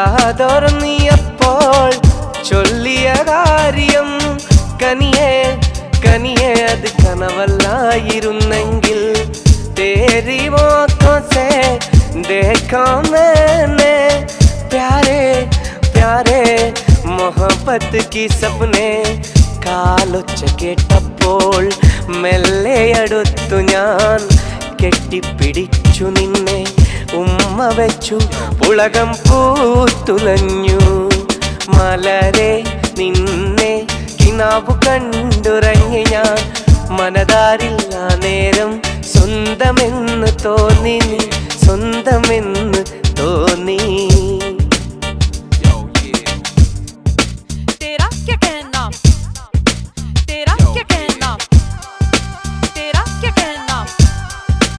കാതോർന്നിയപ്പോൾ ചൊല്ലിയ കാര്യം കനിയെ കനിയെ അത് കനവല്ലായിരുന്നെങ്കിൽ तेरी आँखों से देखा मैंने प्यारे प्यारे मोहब्बत की सपने കാലൊച്ച കേട്ടപ്പോൾ മെല്ലെ അടുത്തു ഞാൻ കെട്ടിപ്പിടിച്ചു നിന്നെ ഉമ്മ വെച്ചു പുളകം പൂത്തുലഞ്ഞു മലരെ നിന്നെ കിനാവു കണ്ടുറങ്ങി ഞാൻ മനതാരില്ല നേരം സ്വന്തമെന്ന് തോന്നി സ്വന്തമെന്ന് തോന്നി